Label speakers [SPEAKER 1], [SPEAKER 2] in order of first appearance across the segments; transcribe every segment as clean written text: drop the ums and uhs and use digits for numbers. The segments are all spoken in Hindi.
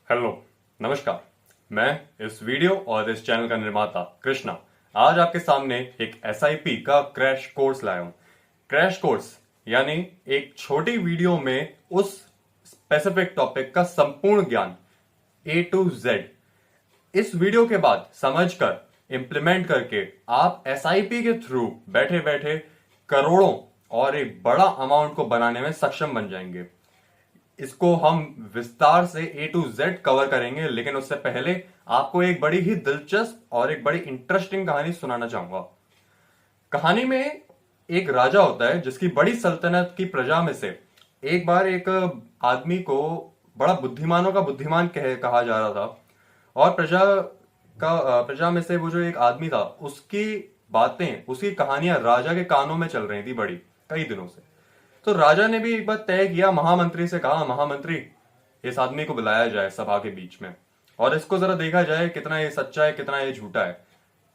[SPEAKER 1] हेलो, नमस्कार। मैं इस वीडियो और इस चैनल का निर्माता कृष्णा आज आपके सामने एक एसआईपी का क्रैश कोर्स लाया हूं। क्रैश कोर्स यानी एक छोटी वीडियो में उस स्पेसिफिक टॉपिक का संपूर्ण ज्ञान ए टू जेड इस वीडियो के बाद समझकर इंप्लीमेंट करके आप एसआईपी के थ्रू बैठे बैठे करोड़ों और एक बड़ा अमाउंट को बनाने में सक्षम बन जाएंगे। इसको हम विस्तार से ए टू जेड कवर करेंगे, लेकिन उससे पहले आपको एक बड़ी ही दिलचस्प और एक बड़ी इंटरेस्टिंग कहानी सुनाना चाहूंगा। कहानी में एक राजा होता है जिसकी बड़ी सल्तनत की प्रजा में से एक बार एक आदमी को बड़ा बुद्धिमानों का बुद्धिमान कहा जा रहा था। और प्रजा में से वो जो एक आदमी था उसकी बातें, उसकी कहानियां राजा के कानों में चल रही थी बड़ी कई दिनों से। तो राजा ने भी एक बार तय किया, महामंत्री से कहा, महामंत्री इस आदमी को बुलाया जाए सभा के बीच में और इसको जरा देखा जाए कितना ये सच्चा है कितना ये झूठा है।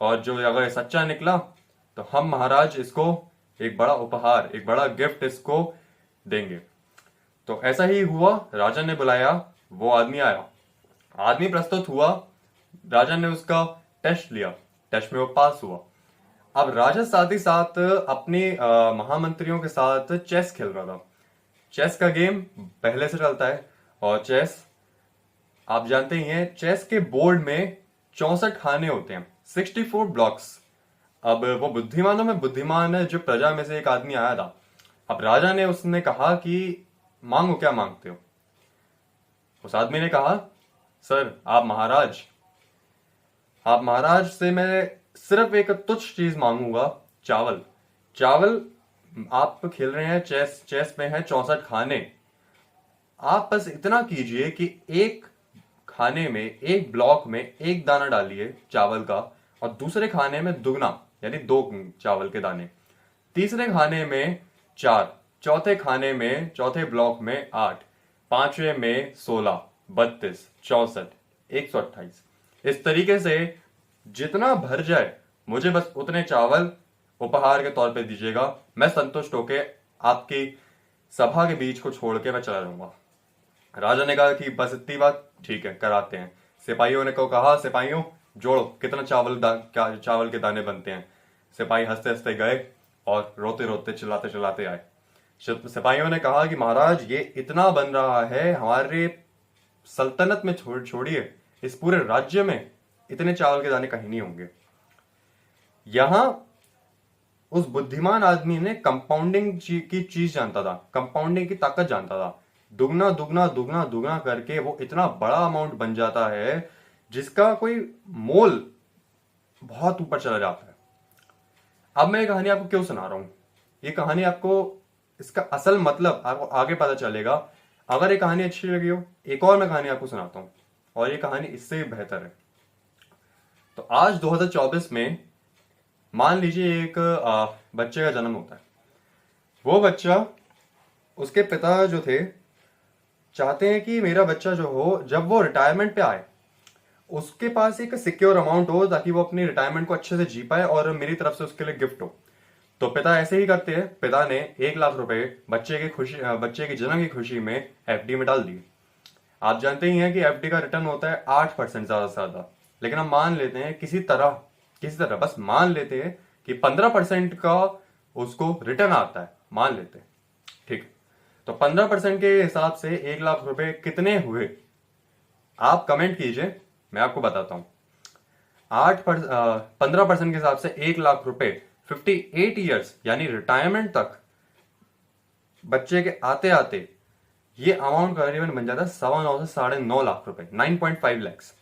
[SPEAKER 1] और जो अगर ये सच्चा निकला तो हम महाराज इसको एक बड़ा उपहार, एक बड़ा गिफ्ट इसको देंगे। तो ऐसा ही हुआ, राजा ने बुलाया, वो आदमी आया, आदमी प्रस्तुत हुआ, राजा ने उसका टेस्ट लिया, टेस्ट में वो पास हुआ। अब राजा साथ ही साथ अपने महामंत्रियों के साथ चेस खेल रहा था। चेस का गेम पहले से चलता है और चेस आप जानते ही हैं, चेस के बोर्ड में 64 खाने होते हैं, 64 ब्लॉक्स। अब वो बुद्धिमानों में बुद्धिमान है, जो प्रजा में से एक आदमी आया था। अब राजा ने उसने कहा कि मांगो, क्या मांगते हो? उस आदमी ने कहा, सर आप महाराज से मैं सिर्फ एक तुच्छ चीज मांगूंगा, चावल। चावल, आप खेल रहे हैं चेस, चेस में है 64 खाने। आप बस इतना कीजिए कि एक खाने में, एक ब्लॉक में एक दाना डालिए चावल का, और दूसरे खाने में दुगना यानी 2 चावल के दाने, तीसरे खाने में 4, चौथे खाने में, चौथे ब्लॉक में 8, पांचवे में 16, 32, 64, 128। इस तरीके से जितना भर जाए मुझे बस उतने चावल उपहार के तौर पे दीजिएगा। मैं संतुष्ट होके आपकी सभा के बीच को छोड़ के मैं चला जाऊंगा। राजा ने कहा कि बस इतनी बात, ठीक है कराते हैं। सिपाहियों ने कहा, सिपाहियों जोड़ो कितना क्या चावल के दाने बनते हैं। सिपाही हंसते हंसते गए और रोते रोते चिल्लाते चिल्लाते आए। सिपाहियों ने कहा कि महाराज ये इतना बन रहा है, हमारे सल्तनत में छोड़िए इस पूरे राज्य में इतने चावल के दाने कहीं नहीं होंगे। यहां उस बुद्धिमान आदमी ने कंपाउंडिंग की चीज जानता था, कंपाउंडिंग की ताकत जानता था। दुगना दुगना दुगना दुगना करके वो इतना बड़ा अमाउंट बन जाता है जिसका कोई मोल बहुत ऊपर चला जाता है। अब मैं ये कहानी आपको क्यों सुना रहा हूं? ये कहानी आपको, इसका असल मतलब आपको आगे पता चलेगा। अगर ये कहानी अच्छी लगी हो, एक और मैं कहानी आपको सुनाता हूं, और ये कहानी इससे भी बेहतर है। तो आज 2024 में मान लीजिए एक बच्चे का जन्म होता है। वो बच्चा, उसके पिता जो थे चाहते हैं कि मेरा बच्चा जो हो, जब वो रिटायरमेंट पे आए उसके पास एक सिक्योर अमाउंट हो ताकि वो अपनी रिटायरमेंट को अच्छे से जी पाए और मेरी तरफ से उसके लिए गिफ्ट हो। तो पिता ऐसे ही करते हैं। पिता ने 1 लाख रुपए बच्चे की जन्म की खुशी में एफडी में डाल दिए। आप जानते ही हैं कि एफडी का रिटर्न होता है 8% ज्यादा से ज्यादा। लेकिन हम मान लेते हैं किसी तरह बस मान लेते हैं कि 15% का उसको रिटर्न आता है, मान लेते हैं, ठीक। तो 15% के हिसाब से 1 लाख रुपए कितने हुए? आप कमेंट कीजिए, मैं आपको बताता हूं। 15% के हिसाब से 1 लाख रुपए 58 ईयर्स यानी रिटायरमेंट तक बच्चे के आते आते ये अमाउंट करीबन बन जाता है 9.25 से 9.5 लाख रुपए, 9.5 लैक्स।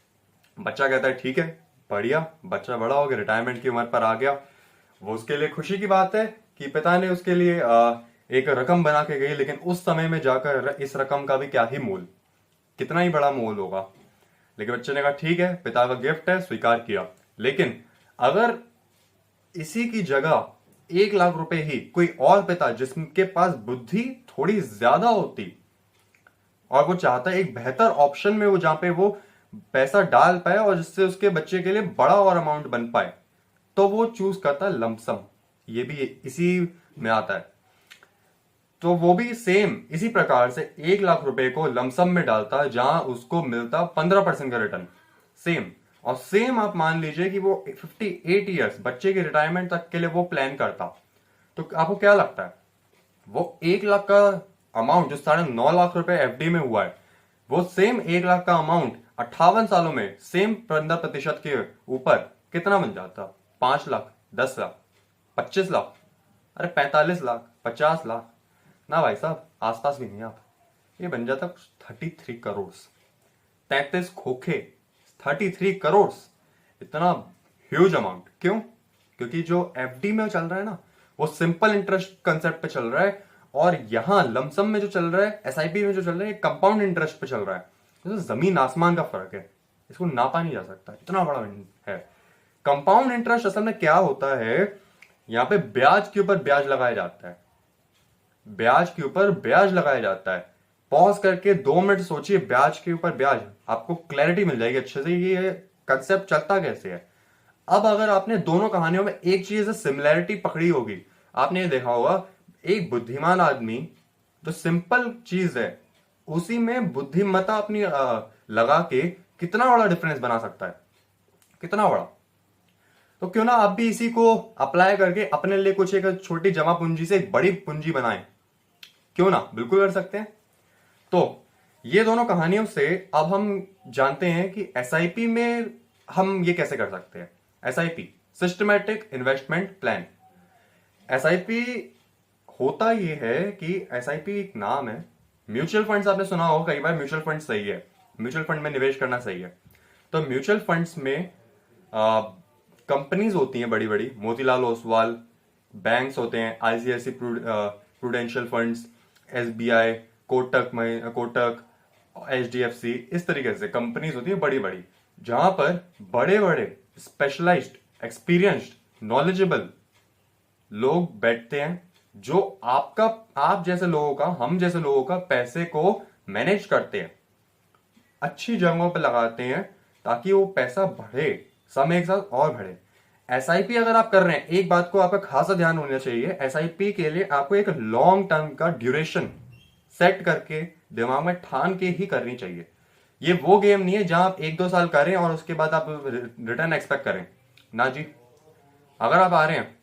[SPEAKER 1] बच्चा कहता है ठीक है, बढ़िया, बच्चा बड़ा हो गया, रिटायरमेंट की उम्र पर आ गया। वो उसके लिए खुशी की बात है कि पिता ने उसके लिए एक रकम बना के गई। लेकिन उस समय में जाकर इस रकम का भी क्या ही मोल, कितना ही बड़ा मोल होगा। लेकिन बच्चे ने कहा ठीक है, पिता का गिफ्ट है, स्वीकार किया। लेकिन अगर इसी की जगह 1 लाख रुपए ही कोई और पिता जिसके पास बुद्धि थोड़ी ज्यादा होती और वो चाहता है एक बेहतर ऑप्शन में वो, जहां पे वो पैसा डाल पाए और जिससे उसके बच्चे के लिए बड़ा और अमाउंट बन पाए, तो वो चूज करता है लमसम। ये भी इसी में आता है। तो वो भी सेम इसी प्रकार से 1 लाख रुपए को लमसम में डालता जहां उसको मिलता 15% का रिटर्न। सेम। और सेम आप मान लीजिए कि वो 58 ईयर्स बच्चे की रिटायरमेंट तक के लिए वो प्लान करता। तो आपको क्या लगता है, वो 1 लाख का अमाउंट जो 9.5 लाख रुपए एफडी में हुआ है, वो सेम 1 लाख का अमाउंट 58 सालों में सेम 15% के ऊपर कितना बन जाता? 5 लाख, 10 लाख, 25 लाख, अरे 45 लाख, 50 लाख। ना भाई साहब, आसपास भी नहीं आप। ये बन जाता 33 करोड़। 33 खोखे, 33 करोड़। इतना ह्यूज अमाउंट क्यों? क्योंकि जो एफडी में चल रहा है ना, वो सिंपल इंटरेस्ट कंसेप्ट पे चल रहा है, और यहां लमसम में जो चल रहा है, एसआईपी में जो चल रहा है, कंपाउंड इंटरेस्ट पे चल रहा है। तो जमीन आसमान का फर्क है, इसको नापा नहीं जा सकता, इतना बड़ा है। कंपाउंड इंटरेस्ट असल में क्या होता है, यहां पे ब्याज के ऊपर ब्याज लगाया जाता है। ब्याज के ऊपर ब्याज लगाया जाता है। पॉज करके 2 मिनट सोचिए, ब्याज के ऊपर ब्याज, आपको क्लैरिटी मिल जाएगी अच्छे से ये कंसेप्ट चलता कैसे है। अब अगर आपने दोनों कहानियों में एक चीज सिमिलैरिटी पकड़ी होगी, आपने ये देखा होगा, एक बुद्धिमान आदमी जो सिंपल चीज है उसी में बुद्धिमत्ता अपनी लगा के कितना बड़ा डिफरेंस बना सकता है, कितना बड़ा। तो क्यों ना आप भी इसी को अप्लाई करके अपने लिए कुछ एक छोटी जमा पूंजी से एक बड़ी पूंजी बनाएं, क्यों ना, बिल्कुल कर सकते हैं। तो ये दोनों कहानियों से अब हम जानते हैं कि एसआईपी में हम ये कैसे कर सकते हैं। SIP, systematic investment plan. SIP होता ये है कि एसआईपी एक नाम है। म्यूचुअल फंड्स आपने सुना होगा कई बार, म्यूचुअल फंड सही है, म्यूचुअल फंड में निवेश करना सही है। तो म्यूचुअल फंड्स में कंपनीज होती हैं बड़ी बड़ी, मोतीलाल ओसवाल, बैंक्स होते हैं, ICIC prudential funds, SBI, Kotak, HDFC, इस तरीके से कंपनीज होती है बड़ी बड़ी, जहां पर बड़े बड़े स्पेशलाइज्ड, एक्सपीरियंस्ड, नॉलेजेबल लोग बैठते हैं, जो आप जैसे लोगों का, हम जैसे लोगों का पैसे को मैनेज करते हैं, अच्छी जगहों पर लगाते हैं, ताकि वो पैसा बढ़े, समय के साथ और बढ़े। एसआईपी अगर आप कर रहे हैं, एक बात को आपका खासा ध्यान होना चाहिए, एसआईपी के लिए आपको एक लॉन्ग टर्म का ड्यूरेशन सेट करके दिमाग में ठान के ही करनी चाहिए। ये वो गेम नहीं है जहां आप 1-2 साल करें और उसके बाद आप रिटर्न एक्सपेक्ट करें। ना जी, अगर आप आ रहे हैं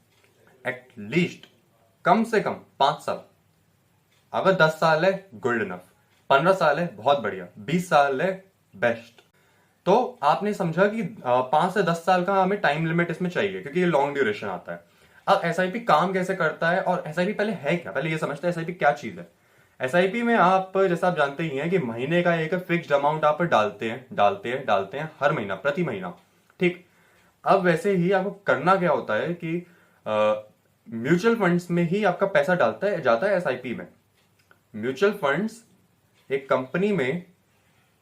[SPEAKER 1] एटलीस्ट कम से कम 5 साल, अगर 10 साल है गुड इनफ, 15 साल है बहुत बढ़िया, 20 साल है बेस्ट। तो आपने समझा कि 5 से 10 साल का हमें टाइम लिमिट इसमें चाहिए, क्योंकि ये लॉन्ग ड्यूरेशन आता है। अब एसआईपी काम कैसे करता है, और एसआईपी पहले है क्या, पहले ये समझते हैं एसआईपी क्या चीज है। एसआईपी में आप, जैसा आप जानते ही हैं, कि महीने का एक फिक्स्ड अमाउंट आप डालते हैं हर महीना, प्रति महीना, ठीक। अब वैसे ही आपको करना क्या होता है कि म्यूचुअल फंड्स में ही आपका पैसा जाता है एसआईपी में। म्यूचुअल फंड्स एक कंपनी में,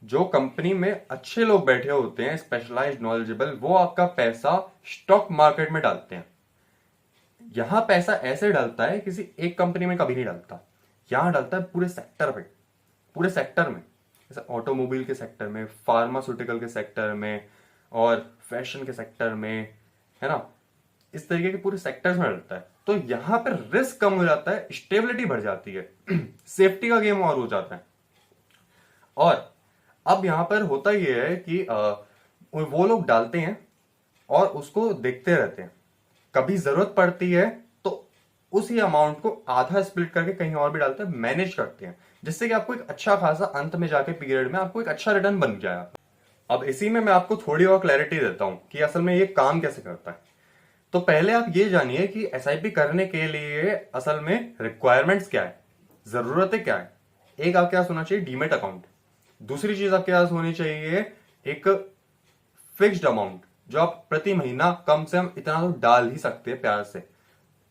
[SPEAKER 1] जो कंपनी में अच्छे लोग बैठे होते हैं, स्पेशलाइज्ड, नॉलेजेबल, वो आपका पैसा स्टॉक मार्केट में डालते हैं। यहां पैसा ऐसे डालता है, किसी एक कंपनी में कभी नहीं डालता, यहां डालता है पूरे सेक्टर पे, पूरे सेक्टर में, जैसे ऑटोमोबाइल के सेक्टर में, फार्मास्यूटिकल के सेक्टर में, और फैशन के सेक्टर में, है ना, इस तरीके के पूरे सेक्टर्स में डालता है। तो यहां पर रिस्क कम हो जाता है, स्टेबिलिटी बढ़ जाती है, सेफ्टी का गेम और हो जाता है। और अब यहां पर होता यह है कि वो लोग डालते हैं और उसको देखते रहते हैं, कभी जरूरत पड़ती है तो उसी अमाउंट को आधा स्प्लिट करके कहीं और भी डालते हैं, मैनेज करते हैं, जिससे कि आपको एक अच्छा खासा अंत में जाके पीरियड में आपको एक अच्छा रिटर्न बन जाए। अब इसी में मैं आपको थोड़ी और क्लैरिटी देता हूं कि असल में ये काम कैसे करता है। तो पहले आप ये जानिए कि एसआईपी करने के लिए असल में रिक्वायरमेंट्स क्या है, जरूरतें क्या है। एक आपके पास होना चाहिए डीमेट अकाउंट, दूसरी चीज आपके पास होनी चाहिए एक फिक्स्ड अमाउंट, जो आप प्रति महीना कम से कम इतना तो डाल ही सकते हैं प्यार से,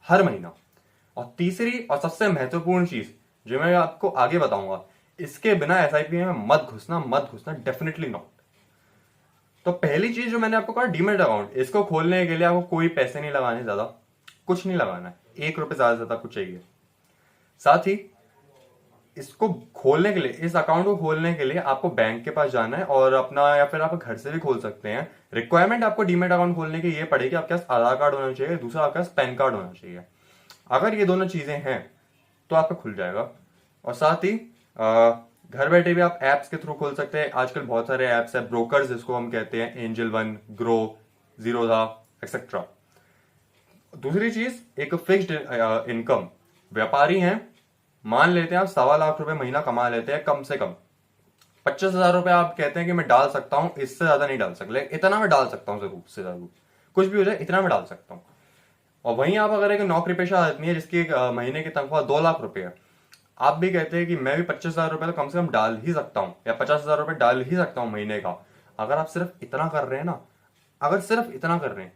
[SPEAKER 1] हर महीना। और तीसरी और सबसे महत्वपूर्ण चीज जो मैं आपको आगे बताऊंगा, इसके बिना एसआईपी में मत घुसना, डेफिनेटली नॉट। तो पहली चीज जो मैंने आपको कहा, डीमेट अकाउंट, इसको खोलने के लिए आपको कोई पैसे नहीं लगाने, ज्यादा कुछ नहीं लगाना है, 1 रुपए ज्यादा से ज्यादा कुछ चाहिए। साथ ही इसको खोलने के लिए, इस अकाउंट को खोलने के लिए आपको बैंक के पास जाना है, और अपना, या फिर आप घर से भी खोल सकते हैं। रिक्वायरमेंट आपको डीमेट अकाउंट खोलने की ये पड़ेगी, आपके पास आधार कार्ड होना चाहिए, दूसरा आपके पास पैन कार्ड होना चाहिए। अगर ये दोनों चीजें हैं तो आपका खुल जाएगा। और साथ ही घर बैठे भी आप एप्स के थ्रू खोल सकते हैं। आजकल बहुत सारे एप्स है, ब्रोकर्स जिसको हम कहते हैं, angel one, grow, Zerodha etcetera. दूसरी चीज, एक फिक्स्ड इनकम। व्यापारी हैं, मान लेते हैं आप 1.25 लाख रुपए महीना कमा लेते हैं कम से कम। 25,000 रुपए आप कहते हैं कि मैं डाल सकता हूं, इससे ज्यादा नहीं डाल सकता, लेकिन इतना मैं डाल सकता हूं, जरूर से जरूर कुछ भी हो जाए इतना मैं डाल सकता हूं। और वहीं आप अगर एक नौकरी पेशा आदमी है जिसकी एक महीने की तनख्वाह 2 लाख रुपए है, आप भी कहते हैं कि मैं भी 25,000 रुपए तो कम से कम डाल ही सकता हूं, या 50,000 रुपए डाल ही सकता हूं महीने का। अगर आप सिर्फ इतना कर रहे हैं ना, अगर सिर्फ इतना कर रहे हैं,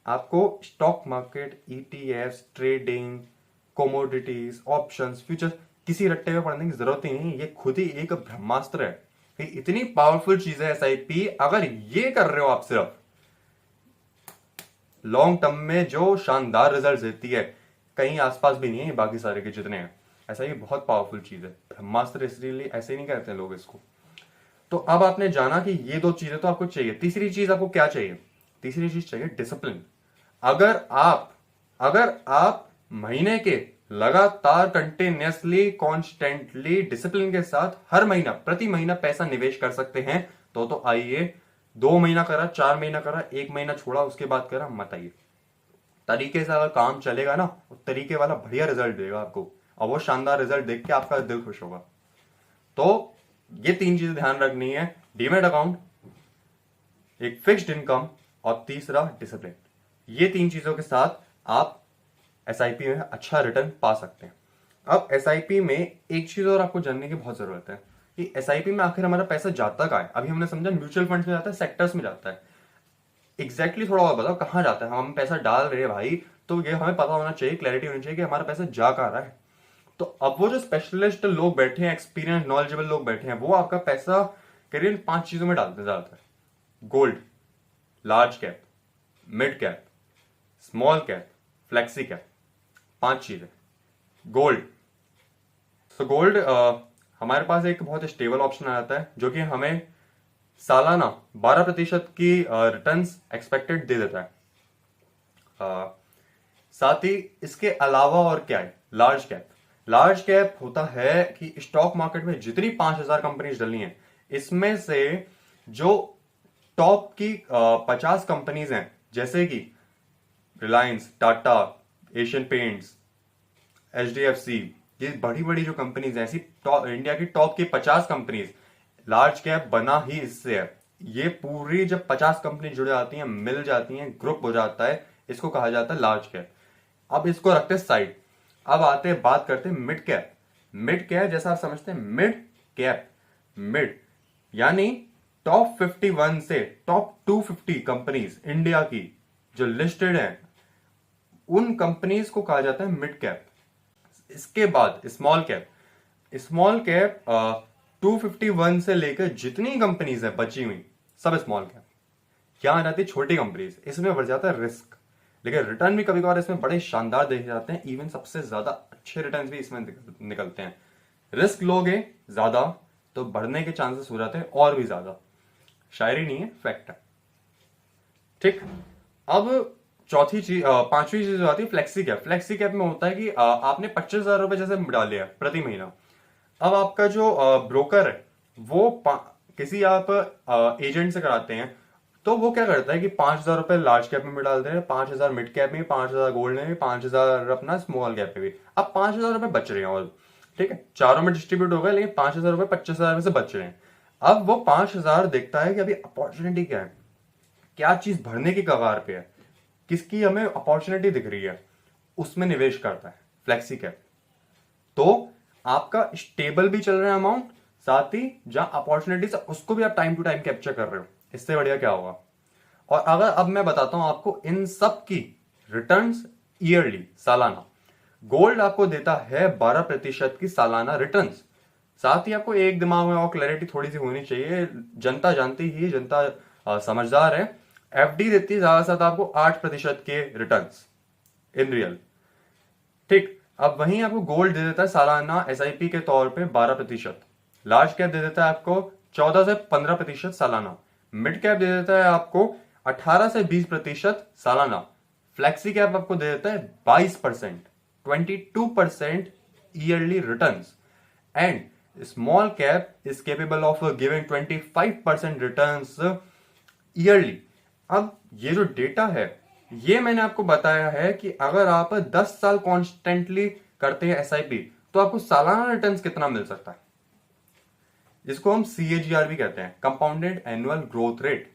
[SPEAKER 1] आपको stock market, ETF, trading, commodities, options, futures, किसी रट्टे में पढ़ने की जरूरत ही नहीं। ये खुद ही एक ब्रह्मास्त्र है। ये इतनी पावरफुल चीज है एसआईपी। अगर ये कर रहे हो आप सिर्फ, लॉन्ग टर्म में जो शानदार रिजल्ट देती है, कहीं आसपास भी नहीं है बाकी सारे के जितने हैं। ऐसा ये बहुत पावरफुल चीज है, ब्रह्मास्त्र इसलिए ऐसे नहीं कहते हैं लोग इसको। तो अब आपने जाना कि ये 2 चीजें तो आपको चाहिए। तीसरी चीज आपको क्या चाहिए? तीसरी चीज चाहिए डिसिप्लिन। अगर आप महीने के लगातार कंटिन्यूअसली कॉन्स्टेंटली डिसिप्लिन के साथ हर महीना प्रति महीना पैसा निवेश कर सकते हैं, तो आइए। 2 महीना करा, 4 महीना करा, 1 महीना छोड़ा, उसके बाद करा, मत आइए। तरीके से अगर काम चलेगा ना, वो तरीके वाला बढ़िया रिजल्ट देगा आपको, और वो शानदार रिजल्ट देख के आपका दिल खुश होगा। तो ये 3 चीजें ध्यान रखनी है, डीमेट अकाउंट, एक फिक्स्ड इनकम, और तीसरा डिसिप्लिन। ये 3 चीजों के साथ आप एसआईपी में अच्छा रिटर्न पा सकते हैं। अब एसआईपी में एक चीज और आपको जानने की बहुत जरूरत है कि एसआईपी में आखिर हमारा पैसा जाता कहाँ है। अभी हमने समझा म्यूचुअल फंड्स में जाता है, सेक्टर्स में जाता है। एग्जैक्टली थोड़ा और बताओ कहाँ जाता है। हम पैसा डाल रहे हैं भाई, तो ये हमें पता होना चाहिए, क्लैरिटी होनी चाहिए कि हमारा पैसा जा कहाँ रहा है। तो अब वो जो स्पेशलिस्ट लोग बैठे हैं, एक्सपीरियंस नॉलेजेबल लोग बैठे हैं, वो आपका पैसा करीबन 5 चीजों में डालते ज्यादातर। Gold, large cap, mid cap, small cap, flexi cap, 5 चीजें। गोल्ड, तो गोल्ड हमारे पास एक बहुत स्टेबल ऑप्शन आ जाता है जो कि हमें सालाना 12% की रिटर्न्स एक्सपेक्टेड दे देता है। साथ ही इसके अलावा और क्या है? Large cap. लार्ज कैप होता है कि स्टॉक मार्केट में जितनी 5,000 कंपनीज डली हैं, इसमें से जो टॉप की 50 कंपनीज हैं, जैसे कि Reliance, Tata, Asian paints, HDFC, ये बड़ी बड़ी जो कंपनीज हैं, ऐसी इंडिया की टॉप की 50 कंपनीज, लार्ज कैप बना ही इससे है। ये पूरी जब 50 कंपनी जुड़ जाती हैं, मिल जाती हैं, ग्रुप हो जाता है, इसको कहा जाता है लार्ज कैप। अब इसको रखते साइड, अब आते हैं, बात करते हैं मिड कैप। मिड कैप जैसा आप समझते हैं, मिड कैप, मिड यानी टॉप 51 से टॉप 250 कंपनीज इंडिया की जो लिस्टेड हैं, उन कंपनीज को कहा जाता है मिड कैप। इसके बाद स्मॉल कैप। स्मॉल कैप 251 से लेकर जितनी कंपनीज है बची हुई, सब स्मॉल कैप। क्या आ जाती है? छोटी कंपनीज। इसमें बढ़ जाता है रिस्क, लेकिन रिटर्न भी कभी कभार इसमें बड़े शानदार देखे जाते हैं। इवन सबसे ज्यादा अच्छे रिटर्न भी इसमें निकलते हैं। रिस्क लोगे ज्यादा तो बढ़ने के चांसेस हो जाते हैं और भी ज्यादा। शायरी नहीं है, फैक्ट है। ठीक, अब चौथी चीज, 5वीं चीज आती है फ्लेक्सी कैप। फ्लेक्सी कैप में होता है कि आपने 25,000 रुपए जैसे डाले हैं प्रति महीना। अब आपका जो ब्रोकर है वो किसी आप एजेंट से कराते हैं, तो वो क्या करता है कि 5,000 रुपए लार्ज कैप में डालते हैं, 5,000 मिड कैप में, 5,000 गोल्ड में, 5,000 अपना स्मॉल कैप में भी। अब 5,000 रुपए बच रहे हैं, और ठीक है, चारों में डिस्ट्रीब्यूट हो गए, लेकिन 5,000 रुपए 25,000 में से बच रहे हैं। अब वो 5,000 देखता है कि अभी अपॉर्चुनिटी क्या है, क्या चीज भरने की कगार पे है, किसकी हमें अपॉर्चुनिटी दिख रही है, उसमें निवेश करता है फ्लेक्सी कैप। तो आपका स्टेबल भी चल रहा है अमाउंट, साथ ही जहां अपॉर्चुनिटीज उसको भी आप टाइम टू टाइम कैप्चर कर रहे हो। इससे बढ़िया क्या होगा? और अगर अब मैं बताता हूं आपको इन सब की रिटर्न्स ईयरली, सालाना। गोल्ड आपको देता है 12% की सालाना रिटर्न्स। साथ ही आपको एक दिमाग में और क्लैरिटी थोड़ी सी होनी चाहिए, जनता जानती ही, जनता समझदार है। एफडी देती है ज्यादा से ज्यादा आपको 8% के रिटर्न्स इन रियल। ठीक, अब वहीं आपको गोल्ड दे देता है सालाना एसआईपी के तौर पे 12%। लार्ज कैप दे देता है आपको 14 से 15% सालाना। मिड कैप दे देता है आपको 18 से 20% सालाना। फ्लेक्सी कैप आपको दे देता है 22%, 22% yearly returns and small cap is capable of giving 25% returns yearly. अब ये जो डेटा है ये मैंने आपको बताया है कि अगर आप 10 साल कॉन्स्टेंटली करते हैं एसआईपी तो आपको सालाना रिटर्न्स कितना मिल सकता है, जिसको हम CAGR भी कहते हैं, कंपाउंडेड एनुअल ग्रोथ रेट।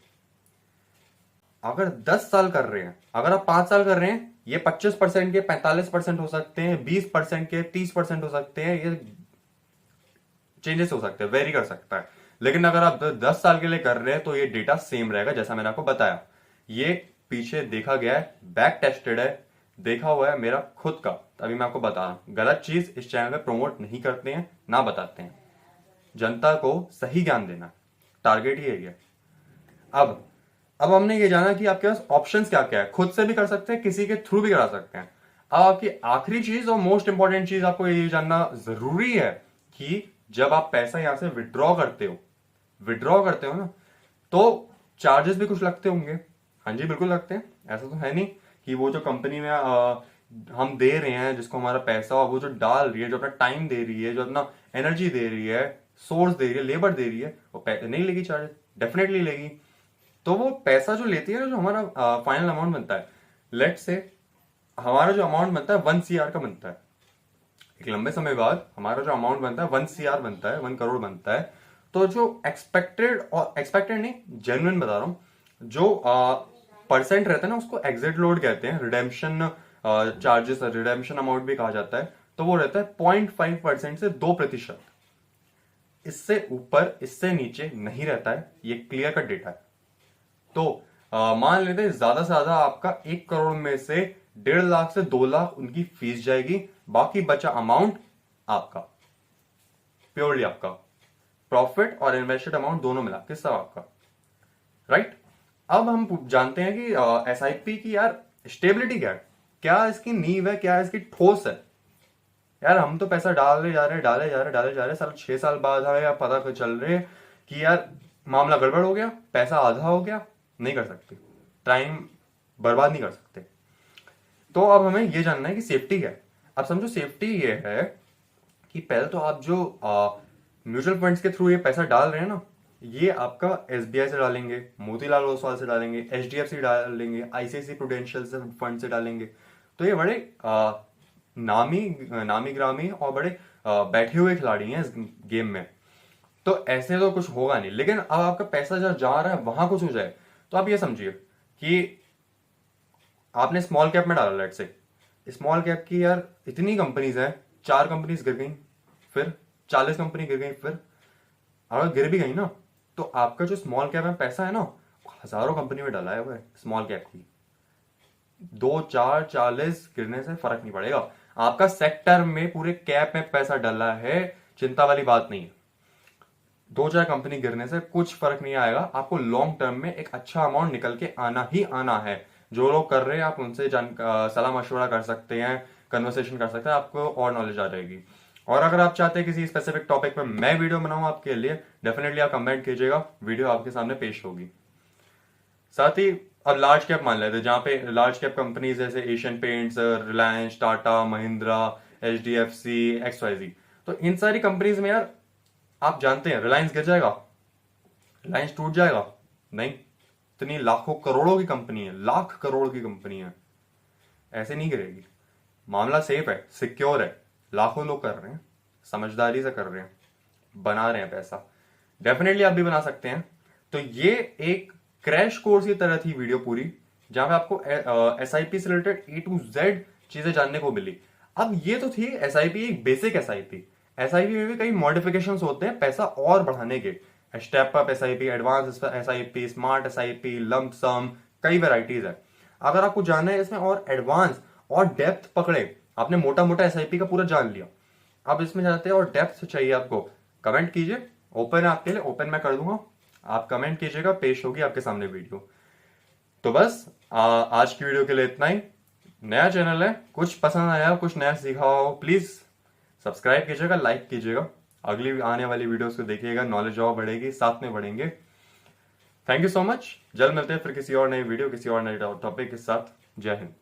[SPEAKER 1] अगर 10 साल कर रहे हैं, अगर आप 5 साल कर रहे हैं, ये 25% के 45% हो सकते हैं, 20% के 30% हो सकते हैं, ये चेंजेस हो सकते हैं, वेरी कर सकता है। लेकिन अगर आप 10 साल के लिए कर रहे हैं तो ये डेटा सेम रहेगा, जैसा मैंने आपको बताया। ये पीछे देखा गया है, बैक टेस्टेड है, देखा हुआ है मेरा खुद का, तभी मैं आपको बता रहा हूं। गलत चीज इस चैनल पे प्रमोट नहीं करते हैं, ना बताते हैं। जनता को सही ज्ञान देना, टारगेट ही है। अब हमने ये जाना कि आपके पास ऑप्शंस क्या क्या है। खुद से भी कर सकते हैं, किसी के थ्रू भी करा सकते हैं। अब आपकी आखिरी चीज और मोस्ट इंपॉर्टेंट चीज आपको ये जानना जरूरी है कि जब आप पैसा यहां से विड्रॉ करते हो ना, तो चार्जेस भी कुछ लगते होंगे। हाँ जी, बिल्कुल लगते हैं। ऐसा तो है नहीं कि वो जो कंपनी में हम दे रहे हैं, जिसको हमारा पैसा, और वो जो डाल रही है, जो अपना टाइम दे रही है, जो अपना एनर्जी दे रही है, सोर्स दे रही है, लेबर दे रही है, वो नहीं लेगी चार्जेस, डेफिनेटली लेगी। तो वो पैसा जो लेती है ना, जो हमारा फाइनल अमाउंट बनता है, लेट से हमारा जो अमाउंट बनता है 1 CR का बनता है, एक लंबे समय बाद हमारा जो अमाउंट बनता है 1 CR बनता है, 1 करोड़ बनता है। तो जो एक्सपेक्टेड नहीं, जेन्युइन बता रहा हूं, जो परसेंट रहता है ना, उसको एग्जिट लोड कहते हैं, रिडेम्पशन चार्जेस, रिडेम्पशन अमाउंट भी कहा जाता है। तो वो रहता है 0.5% से 2%। इससे ऊपर, इससे नीचे नहीं रहता है, ये क्लियर कट डेटा है। तो मान लेते हैं ज्यादा से ज्यादा आपका 1 करोड़ में से 1.5 लाख से 2 लाख उनकी फीस जाएगी, बाकी बचा अमाउंट आपका, प्योरली आपका, प्रॉफिट और इन्वेस्टेड अमाउंट दोनों मिला के सब आपका, राइट। अब हम जानते हैं कि एसआईपी की यार स्टेबिलिटी क्या है, क्या इसकी नींव है, क्या इसकी ठोस है। यार हम तो पैसा डाले जा रहे हैं, साल 6 साल बाद हमें यार पता चल रहे कि यार मामला गड़बड़ हो गया, पैसा आधा हो गया, नहीं कर सकते, टाइम बर्बाद नहीं कर सकते। तो अब हमें यह जानना है कि सेफ्टी क्या है। अब समझो सेफ्टी ये है कि पहले तो आप जो म्यूचुअल फंड्स के थ्रू ये पैसा डाल रहे हैं ना, ये आपका SBI से डालेंगे, मोतीलाल ओसवाल से डालेंगे, HDFC डालेंगे, ICICI प्रूडेंशियल फंड से डालेंगे। तो ये बड़े नामी ग्रामी और बड़े बैठे हुए खिलाड़ी हैं इस गेम में। तो ऐसे तो कुछ होगा नहीं। लेकिन अब आपका पैसा जब जा रहा है वहां कुछ हो जाए, तो आप ये समझिए कि आपने स्मॉल कैप में डाला, लेट से स्मॉल कैप की यार इतनी कंपनीज हैं, 4 कंपनीज गिर गई, फिर 40 कंपनी गिर गई, फिर अगर गिर भी गई ना, तो आपका जो स्मॉल कैप में पैसा है ना, हजारों कंपनी में डाला है वो स्मॉल कैप की, 2 4 40 गिरने से फर्क नहीं पड़ेगा। आपका सेक्टर में पूरे कैप में पैसा डाला है, चिंता वाली बात नहीं है। 2 4 कंपनी गिरने से कुछ फर्क नहीं आएगा, आपको लॉन्ग टर्म में एक अच्छा अमाउंट निकल के आना ही आना है। जो लोग कर रहे हैं आप उनसे सलाह मशवरा कर सकते हैं, कन्वर्सेशन कर सकते हैं, आपको और नॉलेज आ जाएगी। और अगर आप चाहते हैं किसी स्पेसिफिक टॉपिक पे मैं वीडियो बनाऊं आपके लिए, डेफिनेटली आप कमेंट कीजिएगा, वीडियो आपके सामने पेश होगी। साथ ही अब लार्ज कैप मान लेते हैं, जहां पे लार्ज कैप कंपनीज जैसे Asian paints, Reliance, Tata, Mahindra, HDFC, XYZ। तो इन सारी कंपनीज में यार आप जानते हैं रिलायंस गिर जाएगा, रिलायंस टूट जाएगा, नहीं। इतनी लाखों करोड़ों की कंपनी है, लाख करोड़ की कंपनी है, ऐसे नहीं गिरेगी। मामला सेफ है, सिक्योर है, लाखों लोग कर रहे हैं, समझदारी से कर रहे हैं, बना रहे हैं पैसा। डेफिनेटली आप भी बना सकते हैं। तो ये एक क्रैश कोर्स की तरह थी वीडियो पूरी, जहां पे आपको SIP से रिलेटेड A to Z चीजें जानने को मिली। अब ये तो थी SIP, एक बेसिक SIP। SIP में भी कई मॉडिफिकेशंस होते हैं पैसा और बढ़ाने के, step up SIP, advance SIP, smart SIP, lump sum, कई वेराइटीज है। अगर आपको जानना है इसमें और एडवांस और डेप्थ पकड़े, आपने मोटा मोटा SIP का पूरा जान लिया, अब इसमें जाते हैं और डेप्थ चाहिए आपको, कमेंट कीजिए, ओपन है आपके लिए, ओपन मैं कर दूंगा, आप कमेंट कीजिएगा, पेश होगी आपके सामने वीडियो। तो बस आज की वीडियो के लिए इतना ही। नया चैनल है, कुछ पसंद आया, कुछ नया सीखा हो, प्लीज सब्सक्राइब कीजिएगा, लाइक कीजिएगा, अगली आने वाली वीडियोस को देखिएगा, नॉलेज और बढ़ेगी, साथ में बढ़ेंगे। Thank you so much. जल्द मिलते हैं फिर किसी और नई वीडियो, किसी और नए टॉपिक के साथ। जय हिंद।